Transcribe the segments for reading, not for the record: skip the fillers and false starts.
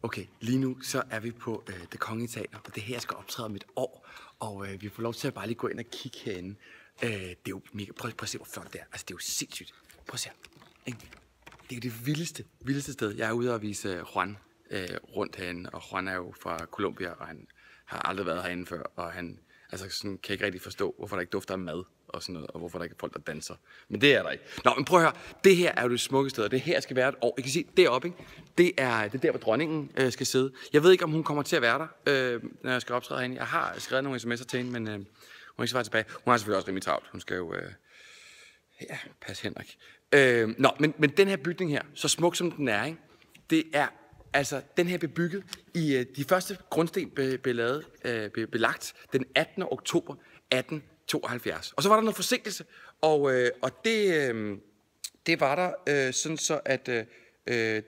Okay, lige nu så er vi på Det Kongelige Teater, og det her skal optræde om et år, og vi får lov til at bare lige gå ind og kigge herinde. Det er jo mega... Prøv at se, hvor flot det er. Altså, det er jo sindssygt. Prøv at se her. Det er jo det vildeste sted. Jeg er ude og vise Juan rundt herinde, og Juan er jo fra Colombia, og han har aldrig været herinde før, og han sådan, kan ikke rigtig forstå, hvorfor der ikke dufter af mad og sådan noget, og hvorfor der ikke er folk, der danser. Men det er der ikke. Nå, men prøv at høre. Det her er jo det smukke sted, og det her skal være et år. I kan se deroppe, ikke? Det er der, hvor dronningen skal sidde. Jeg ved ikke, om hun kommer til at være der, når jeg skal optræde herinde. Jeg har skrevet nogle sms'er til hende, men hun er ikke så vej tilbage. Hun har selvfølgelig også rimelig travlt. Hun skal jo... ja, pas Henrik. Nå, men den her bygning her, så smuk som den er, ikke? Det er... Altså, den her blev bygget i de første grundsten blev lagt den 18. oktober 1872. Og så var der noget forsinkelse, og det var der sådan så, at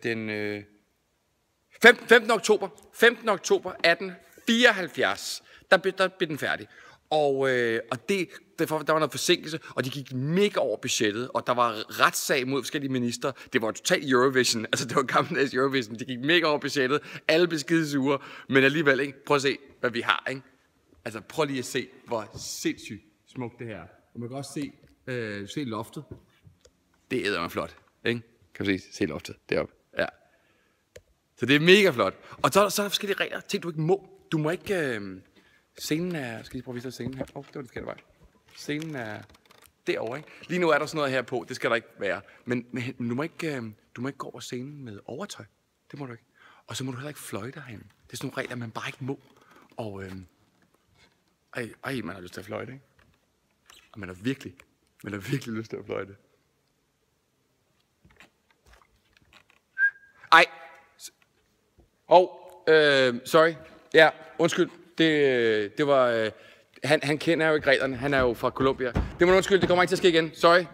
den 15. oktober 1874, der blev den færdig. Og der var noget forsinkelse, og de gik mega over budgettet, og der var retssag mod forskellige minister. Det var totalt Eurovision, altså det var gammeldags Eurovision. De gik mega over budgettet, alle blev skidesure, men alligevel, ikke? Prøv at se, hvad vi har, ikke? Altså prøv lige at se, hvor sindssygt smukt det her er. Og man kan også se loftet. Det er flot, ikke? Kan du se loftet deroppe? Ja. Så det er mega flot. Og så er der forskellige regler, ting du ikke må. Du må ikke... Scenen er... Skal jeg prøve at vise dig scenen her? Det var den forkerte vej. Scenen er derovre, ikke? Lige nu er der sådan noget her på. Det skal der ikke være. Men du må ikke gå over scenen med overtøj. Det må du ikke. Og så må du heller ikke fløjte herinde. Det er sådan nogle regler, man bare ikke må. Og man har lyst til at fløjte, ikke? Og man har virkelig lyst til at fløjte. Sorry. Ja, undskyld. Det var... Han kender jo ikke reglerne. Han er jo fra Colombia. Det må du undskylde. Det kommer ikke til at ske igen. Sorry.